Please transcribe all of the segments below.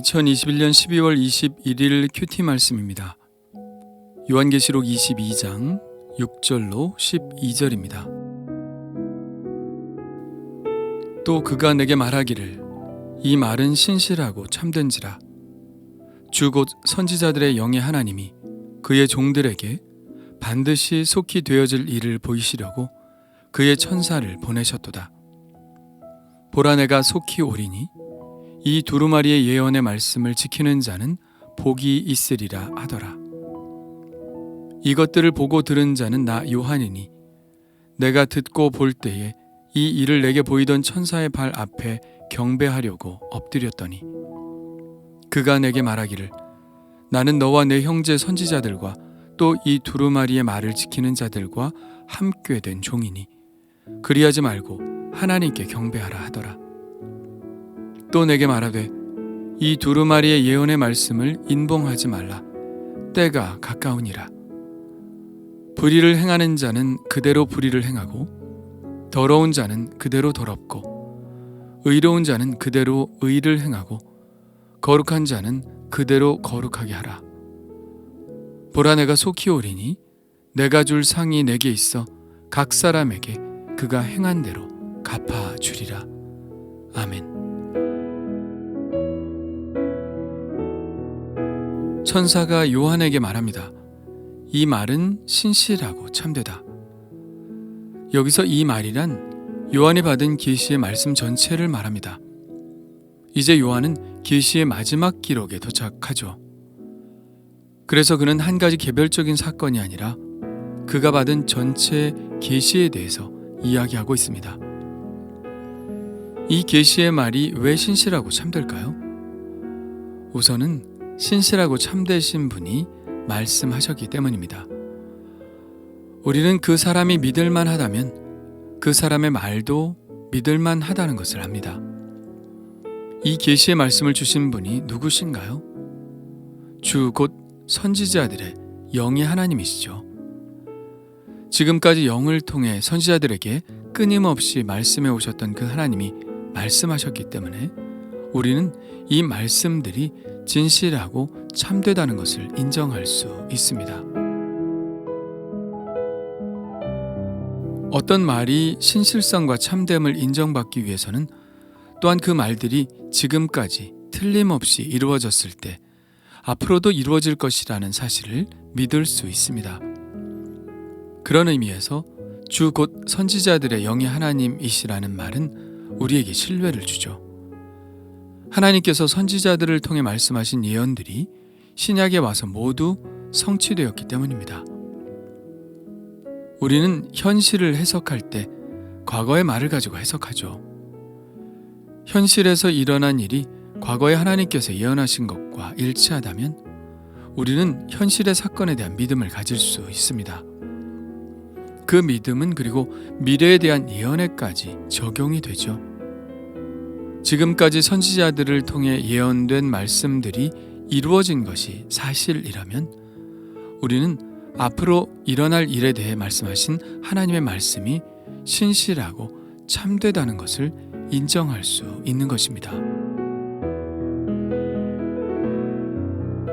2021년 12월 21일 큐티 말씀입니다. 요한계시록 22장 6절로 12절입니다. 또 그가 내게 말하기를 이 말은 신실하고 참된지라. 주 곧 선지자들의 영의 하나님이 그의 종들에게 반드시 속히 되어질 일을 보이시려고 그의 천사를 보내셨도다. 보라 내가 속히 오리니 이 두루마리의 예언의 말씀을 지키는 자는 복이 있으리라 하더라. 이것들을 보고 들은 자는 나 요한이니 내가 듣고 볼 때에 이 일을 내게 보이던 천사의 발 앞에 경배하려고 엎드렸더니 그가 내게 말하기를 나는 너와 내 형제 선지자들과 또 이 두루마리의 말을 지키는 자들과 함께 된 종이니 그리하지 말고 하나님께 경배하라 하더라. 또 내게 말하되 이 두루마리의 예언의 말씀을 인봉하지 말라. 때가 가까우니라. 불의를 행하는 자는 그대로 불의를 행하고 더러운 자는 그대로 더럽고 의로운 자는 그대로 의를 행하고 거룩한 자는 그대로 거룩하게 하라. 보라 내가 속히 오리니 내가 줄 상이 내게 있어 각 사람에게 그가 행한 대로 갚아주리라. 아멘. 천사가 요한에게 말합니다. 이 말은 신실하고 참되다. 여기서 이 말이란 요한이 받은 계시의 말씀 전체를 말합니다. 이제 요한은 계시의 마지막 기록에 도착하죠. 그래서 그는 한 가지 개별적인 사건이 아니라 그가 받은 전체 계시에 대해서 이야기하고 있습니다. 이 계시의 말이 왜 신실하고 참될까요? 우선은 신실하고 참되신 분이 말씀하셨기 때문입니다. 우리는 그 사람이 믿을만 하다면 그 사람의 말도 믿을만 하다는 것을 압니다. 이 계시의 말씀을 주신 분이 누구신가요? 주 곧 선지자들의 영의 하나님이시죠. 지금까지 영을 통해 선지자들에게 끊임없이 말씀해 오셨던 그 하나님이 말씀하셨기 때문에 우리는 이 말씀들이 진실하고 참되다는 것을 인정할 수 있습니다. 어떤 말이 신실성과 참됨을 인정받기 위해서는 또한 그 말들이 지금까지 틀림없이 이루어졌을 때 앞으로도 이루어질 것이라는 사실을 믿을 수 있습니다. 그런 의미에서 주 곧 선지자들의 영의 하나님이시라는 말은 우리에게 신뢰를 주죠. 하나님께서 선지자들을 통해 말씀하신 예언들이 신약에 와서 모두 성취되었기 때문입니다. 우리는 현실을 해석할 때 과거의 말을 가지고 해석하죠. 현실에서 일어난 일이 과거에 하나님께서 예언하신 것과 일치하다면 우리는 현실의 사건에 대한 믿음을 가질 수 있습니다. 그 믿음은 그리고 미래에 대한 예언에까지 적용이 되죠. 지금까지 선지자들을 통해 예언된 말씀들이 이루어진 것이 사실이라면 우리는 앞으로 일어날 일에 대해 말씀하신 하나님의 말씀이 신실하고 참되다는 것을 인정할 수 있는 것입니다.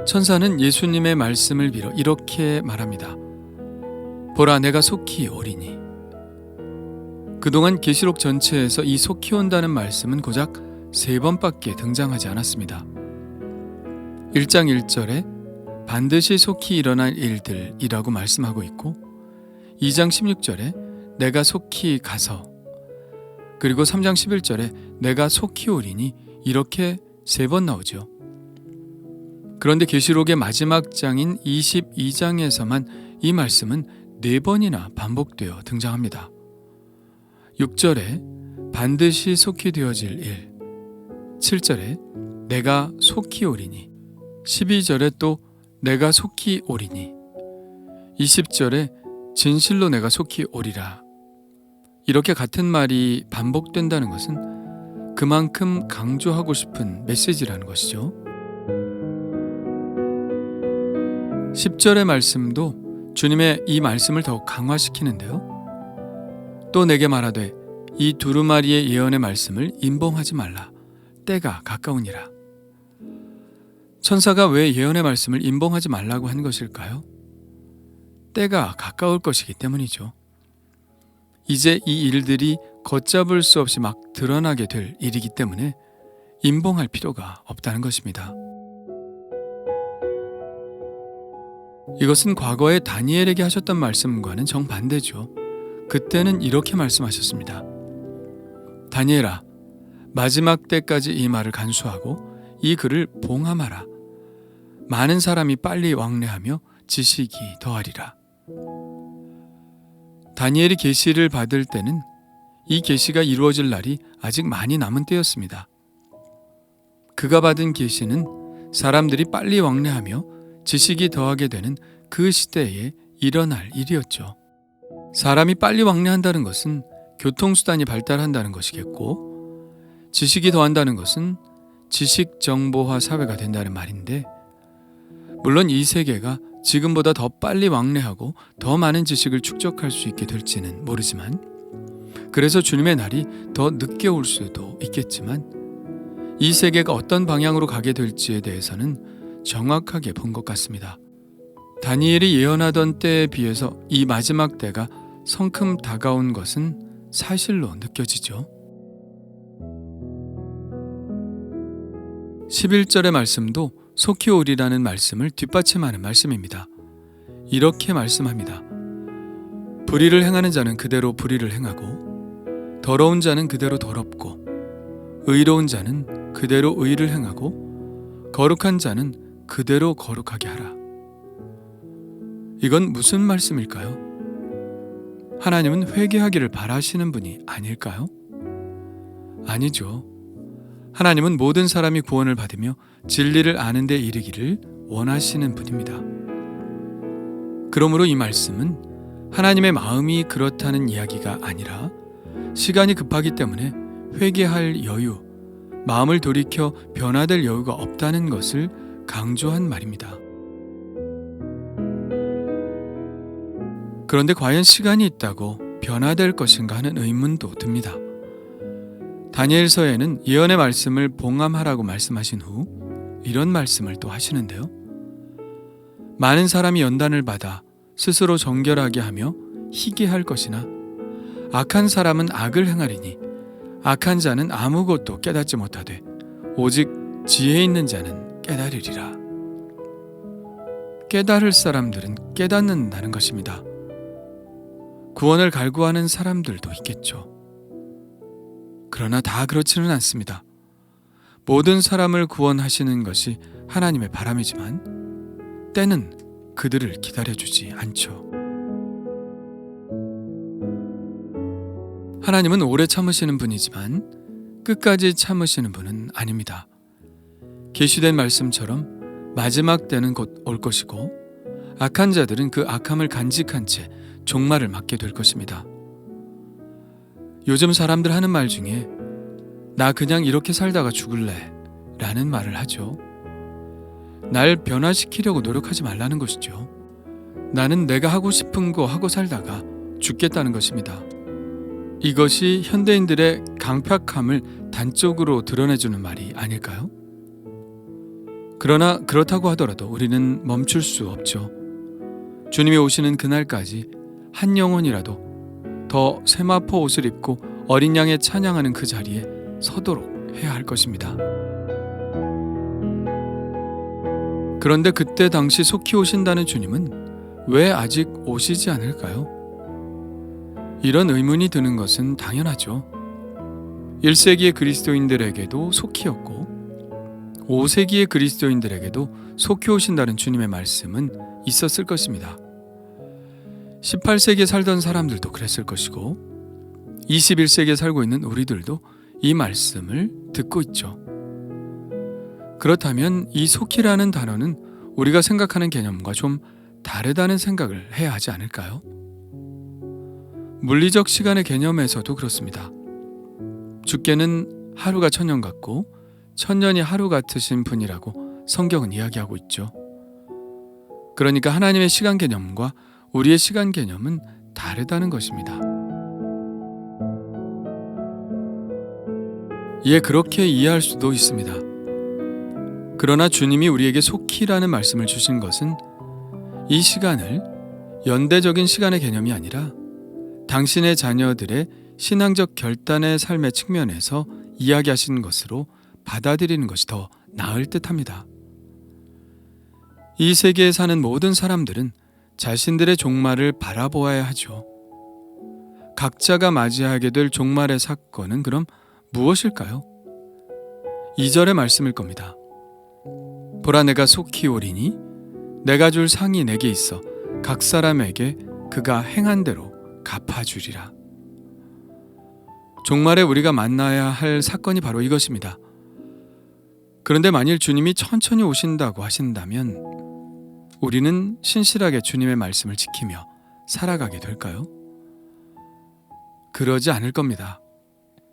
천사는 예수님의 말씀을 빌어 이렇게 말합니다. 보라 내가 속히 오리니. 그동안 계시록 전체에서 이 속히 온다는 말씀은 고작 3번밖에 등장하지 않았습니다. 1장 1절에 반드시 속히 일어날 일들이라고 말씀하고 있고 2장 16절에 내가 속히 가서 그리고 3장 11절에 내가 속히 오리니 이렇게 3번 나오죠. 그런데 계시록의 마지막 장인 22장에서만 이 말씀은 4번이나 반복되어 등장합니다. 6절에 반드시 속히 되어질 일, 7절에 내가 속히 오리니, 12절에 또 내가 속히 오리니, 20절에 진실로 내가 속히 오리라. 이렇게 같은 말이 반복된다는 것은 그만큼 강조하고 싶은 메시지라는 것이죠. 10절의 말씀도 주님의 이 말씀을 더욱 강화시키는데요. 또 내게 말하되 이 두루마리의 예언의 말씀을 인봉하지 말라. 때가 가까우니라. 천사가 왜 예언의 말씀을 임봉하지 말라고 한 것일까요? 때가 가까울 것이기 때문이죠. 이제 이 일들이 걷잡을 수 없이 막 드러나게 될 일이기 때문에 임봉할 필요가 없다는 것입니다. 이것은 과거에 다니엘에게 하셨던 말씀과는 정반대죠. 그때는 이렇게 말씀하셨습니다. 다니엘아, 마지막 때까지 이 말을 간수하고 이 글을 봉함하라. 많은 사람이 빨리 왕래하며 지식이 더하리라. 다니엘이 계시를 받을 때는 이 계시가 이루어질 날이 아직 많이 남은 때였습니다. 그가 받은 계시는 사람들이 빨리 왕래하며 지식이 더하게 되는 그 시대에 일어날 일이었죠. 사람이 빨리 왕래한다는 것은 교통수단이 발달한다는 것이겠고, 지식이 더한다는 것은 지식정보화 사회가 된다는 말인데, 물론 이 세계가 지금보다 더 빨리 왕래하고 더 많은 지식을 축적할 수 있게 될지는 모르지만, 그래서 주님의 날이 더 늦게 올 수도 있겠지만, 이 세계가 어떤 방향으로 가게 될지에 대해서는 정확하게 본 것 같습니다. 다니엘이 예언하던 때에 비해서 이 마지막 때가 성큼 다가온 것은 사실로 느껴지죠. 11절의 말씀도 속히 오리라는 말씀을 뒷받침하는 말씀입니다. 이렇게 말씀합니다. 불의를 행하는 자는 그대로 불의를 행하고, 더러운 자는 그대로 더럽고, 의로운 자는 그대로 의를 행하고, 거룩한 자는 그대로 거룩하게 하라. 이건 무슨 말씀일까요? 하나님은 회개하기를 바라시는 분이 아닐까요? 아니죠. 하나님은 모든 사람이 구원을 받으며 진리를 아는 데 이르기를 원하시는 분입니다. 그러므로 이 말씀은 하나님의 마음이 그렇다는 이야기가 아니라 시간이 급하기 때문에 회개할 여유, 마음을 돌이켜 변화될 여유가 없다는 것을 강조한 말입니다. 그런데 과연 시간이 있다고 변화될 것인가 하는 의문도 듭니다. 다니엘서에는 예언의 말씀을 봉함하라고 말씀하신 후 이런 말씀을 또 하시는데요. 많은 사람이 연단을 받아 스스로 정결하게 하며 희귀할 것이나 악한 사람은 악을 행하리니 악한 자는 아무것도 깨닫지 못하되 오직 지혜 있는 자는 깨달으리라. 깨달을 사람들은 깨닫는다는 것입니다. 구원을 갈구하는 사람들도 있겠죠. 그러나 다 그렇지는 않습니다. 모든 사람을 구원하시는 것이 하나님의 바람이지만 때는 그들을 기다려주지 않죠. 하나님은 오래 참으시는 분이지만 끝까지 참으시는 분은 아닙니다. 계시된 말씀처럼 마지막 때는 곧 올 것이고 악한 자들은 그 악함을 간직한 채 종말을 맞게 될 것입니다. 요즘 사람들 하는 말 중에 나 그냥 이렇게 살다가 죽을래 라는 말을 하죠. 날 변화시키려고 노력하지 말라는 것이죠. 나는 내가 하고 싶은 거 하고 살다가 죽겠다는 것입니다. 이것이 현대인들의 강팍함을 단적으로 드러내주는 말이 아닐까요? 그러나 그렇다고 하더라도 우리는 멈출 수 없죠. 주님이 오시는 그날까지 한 영혼이라도 더 세마포 옷을 입고 어린 양의 찬양하는 그 자리에 서도록 해야 할 것입니다. 그런데 그때 당시 속히 오신다는 주님은 왜 아직 오시지 않을까요? 이런 의문이 드는 것은 당연하죠. 1세기의 그리스도인들에게도 속히였고 5세기의 그리스도인들에게도 속히 오신다는 주님의 말씀은 있었을 것입니다. 18세기에 살던 사람들도 그랬을 것이고 21세기에 살고 있는 우리들도 이 말씀을 듣고 있죠. 그렇다면 이 속히라는 단어는 우리가 생각하는 개념과 좀 다르다는 생각을 해야 하지 않을까요? 물리적 시간의 개념에서도 그렇습니다. 주께는 하루가 천년 같고 천년이 하루 같으신 분이라고 성경은 이야기하고 있죠. 그러니까 하나님의 시간 개념과 우리의 시간 개념은 다르다는 것입니다. 이에 그렇게 이해할 수도 있습니다. 그러나 주님이 우리에게 속히라는 말씀을 주신 것은 이 시간을 연대적인 시간의 개념이 아니라 당신의 자녀들의 신앙적 결단의 삶의 측면에서 이야기하시는 것으로 받아들이는 것이 더 나을 듯합니다. 이 세계에 사는 모든 사람들은 자신들의 종말을 바라보아야 하죠. 각자가 맞이하게 될 종말의 사건은 그럼 무엇일까요? 2절의 말씀일 겁니다. 보라, 내가 속히 오리니 내가 줄 상이 내게 있어 각 사람에게 그가 행한 대로 갚아주리라. 종말에 우리가 만나야 할 사건이 바로 이것입니다. 그런데 만일 주님이 천천히 오신다고 하신다면 우리는 신실하게 주님의 말씀을 지키며 살아가게 될까요? 그러지 않을 겁니다.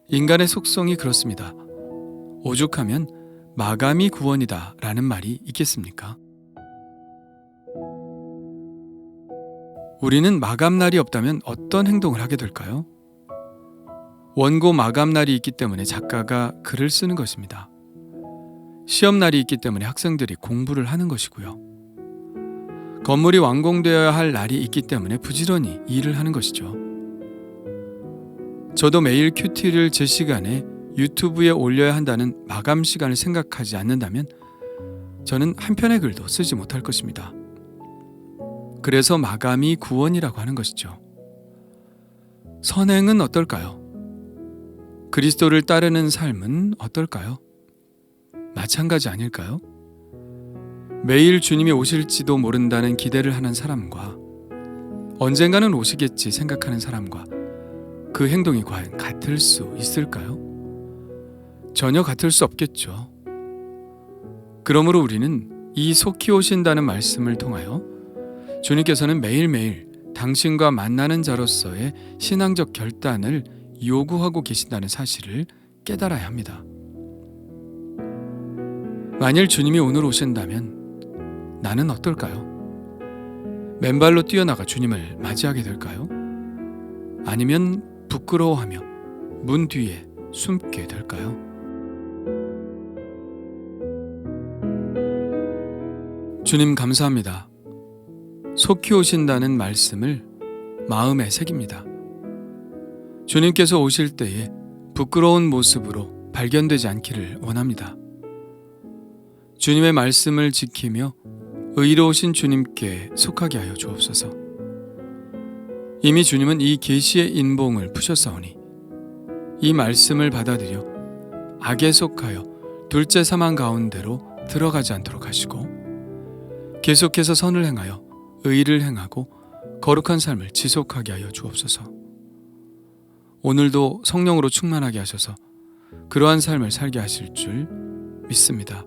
인간의 속성이 그렇습니다. 오죽하면 마감이 구원이다 라는 말이 있겠습니까? 우리는 마감날이 없다면 어떤 행동을 하게 될까요? 원고 마감날이 있기 때문에 작가가 글을 쓰는 것입니다. 시험날이 있기 때문에 학생들이 공부를 하는 것이고요. 건물이 완공되어야 할 날이 있기 때문에 부지런히 일을 하는 것이죠. 저도 매일 큐티를 제 시간에 유튜브에 올려야 한다는 마감 시간을 생각하지 않는다면 저는 한 편의 글도 쓰지 못할 것입니다. 그래서 마감이 구원이라고 하는 것이죠. 선행은 어떨까요? 그리스도를 따르는 삶은 어떨까요? 마찬가지 아닐까요? 매일 주님이 오실지도 모른다는 기대를 하는 사람과 언젠가는 오시겠지 생각하는 사람과 그 행동이 과연 같을 수 있을까요? 전혀 같을 수 없겠죠. 그러므로 우리는 이 속히 오신다는 말씀을 통하여 주님께서는 매일매일 당신과 만나는 자로서의 신앙적 결단을 요구하고 계신다는 사실을 깨달아야 합니다. 만일 주님이 오늘 오신다면 나는 어떨까요? 맨발로 뛰어나가 주님을 맞이하게 될까요? 아니면 부끄러워하며 문 뒤에 숨게 될까요? 주님 감사합니다. 속히 오신다는 말씀을 마음에 새깁니다. 주님께서 오실 때에 부끄러운 모습으로 발견되지 않기를 원합니다. 주님의 말씀을 지키며 의로우신 주님께 속하게 하여 주옵소서. 이미 주님은 이 계시의 인봉을 푸셨사오니 이 말씀을 받아들여 악에 속하여 둘째 사망 가운데로 들어가지 않도록 하시고 계속해서 선을 행하여 의를 행하고 거룩한 삶을 지속하게 하여 주옵소서. 오늘도 성령으로 충만하게 하셔서 그러한 삶을 살게 하실 줄 믿습니다.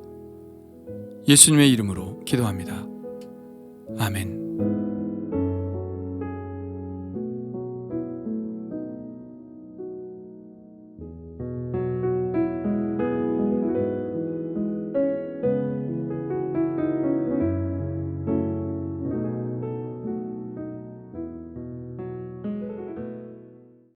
예수님의 이름으로 기도합니다. 아멘.